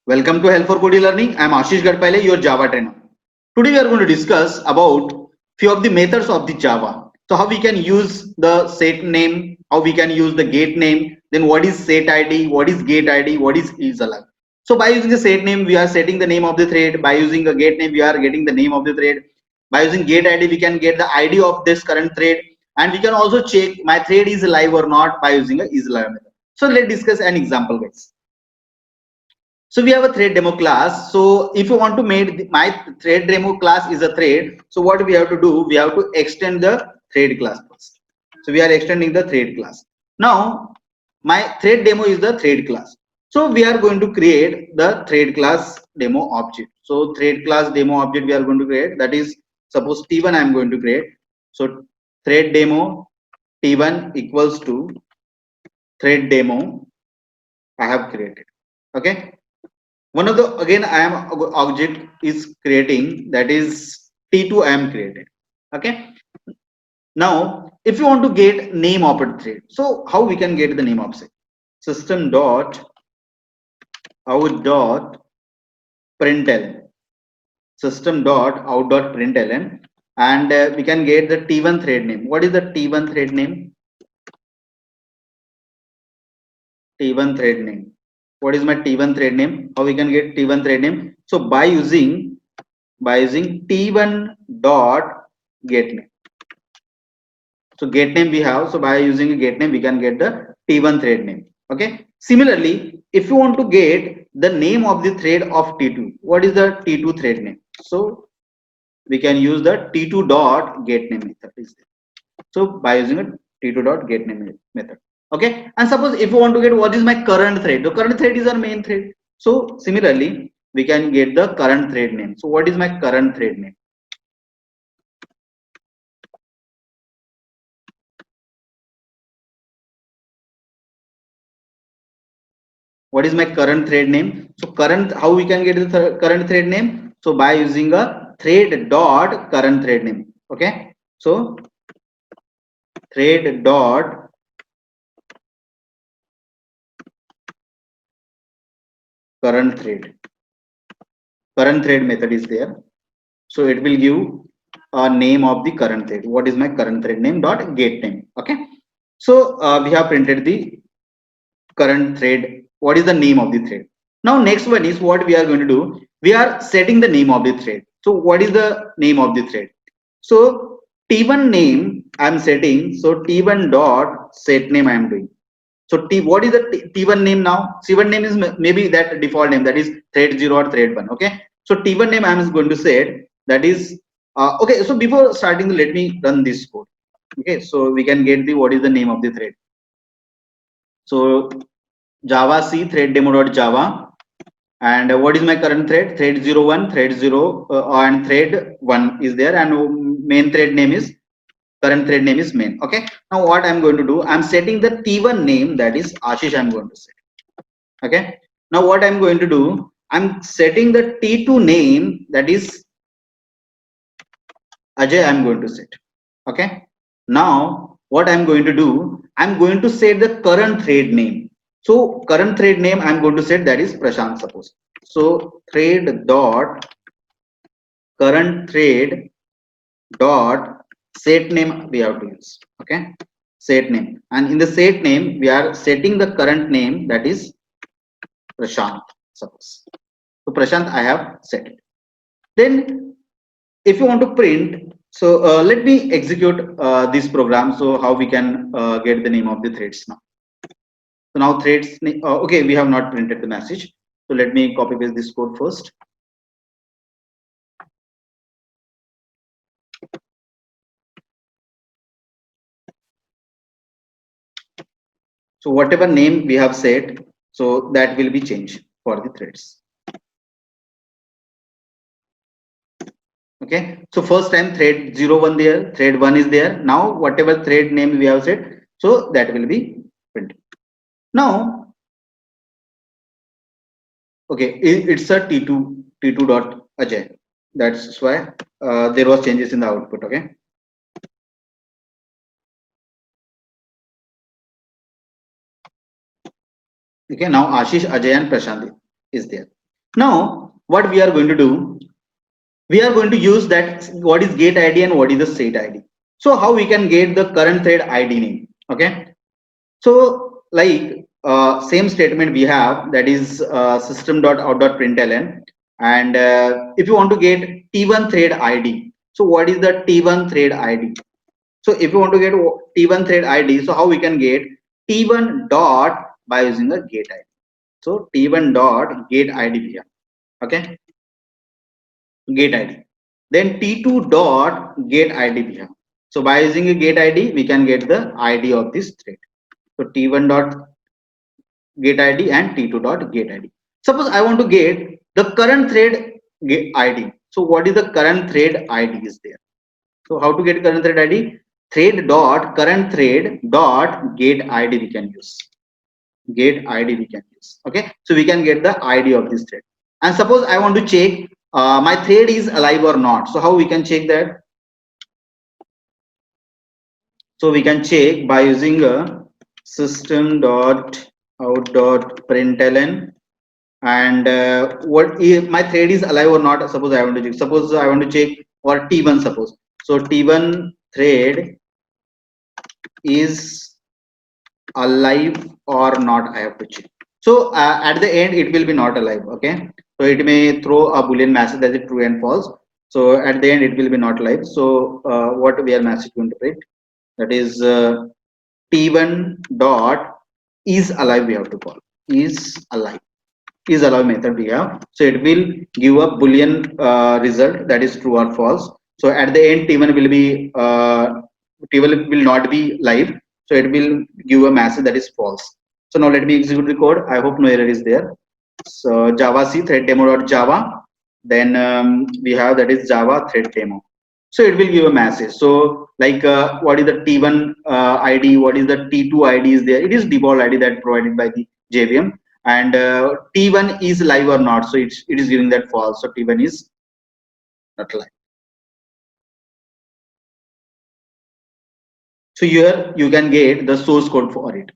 Welcome to Help for Code Learning. I am Ashish Gadpale, your Java trainer. Today we are going to discuss about few of the methods of the Java. So how we can use the set name, how we can use the get name, then what is set ID, what is get ID, what is allowed. So by using the set name, we are setting the name of the thread. By using a get name, we are getting the name of the thread. By using get ID, we can get the ID of this current thread, and we can also check my thread is live or not by using a is live method. So let's discuss an example, guys. So we have a thread demo class. So if you want to make my thread demo class is a thread, so what we have to do, we have to extend the thread class first. So we are extending the thread class. Now my thread demo is the thread class. So we are going to create the thread class demo object. So thread class demo object we are going to create, that is suppose T1 I am going to create. So thread demo T1 equals to thread demo I have created. Okay. One of the again I am object is creating, that is T2 I am created. Okay. Now if you want to get name of a thread, so how we can get the name of it? System dot out dot println, system dot out dot println, and we can get the T1 thread name. What is the T1 thread name? T1 thread name. What is my T1 thread name? How we can get T1 thread name? So by using T1 dot get name. So get name we have. So by using a get name, we can get the T1 thread name. Okay. Similarly, if you want to get the name of the thread of T2, what is the T2 thread name? So we can use the T2 dot get name method. So by using a T2 dot get name method. Okay. And suppose if you want to get what is my current thread, the current thread is our main thread. So similarly, we can get the current thread name. So what is my current thread name? What is my current thread name? So current, how we can get the current thread name? So by using a thread dot current thread name. Okay. So thread dot current thread method is there. So it will give a name of the current thread. What is my current thread name dot get name? Okay. So we have printed the current thread. What is the name of the thread? Now next one is what we are going to do. We are setting the name of the thread. So what is the name of the thread? So T1 name I am setting. So T1 dot set name I am doing. So what is the T1 name now? C1 name is maybe that default name, that is thread 0 or thread 1. Okay. So T1 name I am going to set, that is okay. So before starting, let me run this code. Okay. So we can get the what is the name of the thread. So Java C thread demo.java, and what is my current thread? Thread 01, thread 0, and thread 1 is there, and main thread name is current thread name is main. Okay. Now what I'm going to do, I'm setting the T1 name, that is Ashish I'm going to set. Okay. Now what I'm going to do, I'm setting the T2 name, that is Ajay I'm going to set. Okay. Now what I'm going to do, I'm going to set the current thread name. So current thread name I'm going to set, that is Prashant, suppose. So thread dot current thread dot set name we have to use. Okay. Set name, and in the set name we are setting the current name, that is Prashant, suppose. So Prashant I have set it. Then if you want to print, so let me execute this program. So how we can get the name of the threads now. So now threads, okay, we have not printed the message. So let me copy paste this code first. So whatever name we have set, so that will be changed for the threads. Okay. So first time thread 01 there, thread 1 is there. Now whatever thread name we have set, so that will be printed. Now, okay, it's a T2 dot Ajay. That's why there was changes in the output. Okay. Okay. Now Ashish, Ajay, and Prashant is there. Now, what we are going to do, we are going to use that what is gate ID and what is the set ID. So how we can get the current thread ID name? Okay. So like same statement we have, that is system.out.println, and if you want to get T1 thread ID, so what is the T1 thread ID? So if you want to get T1 thread ID, so how we can get T1 dot by using the gate ID. So T1 dot gate ID here. Okay, gate ID. Then T2 dot gate ID here. So by using a gate ID, we can get the ID of this thread. So T1 dot get ID and T2 dot get ID. Suppose I want to get the current thread get ID. So what is the current thread ID is there? So how to get current thread ID? Thread dot current thread dot get ID we can use. Get ID we can use. Okay, so we can get the ID of this thread. And suppose I want to check my thread is alive or not. So how we can check that? So we can check by using a system dot out dot println, and what if my thread is alive or not. Suppose I want to check, suppose I want to check or T1, suppose. So T1 thread is alive or not, I have to check. So at the end it will be not alive. Okay, so it may throw a boolean message that is true and false. So at the end it will be not alive. So what we are message going to print, that is T1 dot is alive, we have to call is alive, is alive method we have. So it will give a boolean result, that is true or false. So at the end T1 will be T1 will not be live, so it will give a message that is false. So now let me execute the code. I hope no error is there. So Java C thread demo dot Java, then we have that is Java thread demo. So it will give a message. So like what is the T1 ID, what is the T2 ID is there? It is default ID that provided by the JVM, and T1 is live or not. So it is giving that false. So T1 is not live. So here you can get the source code for it.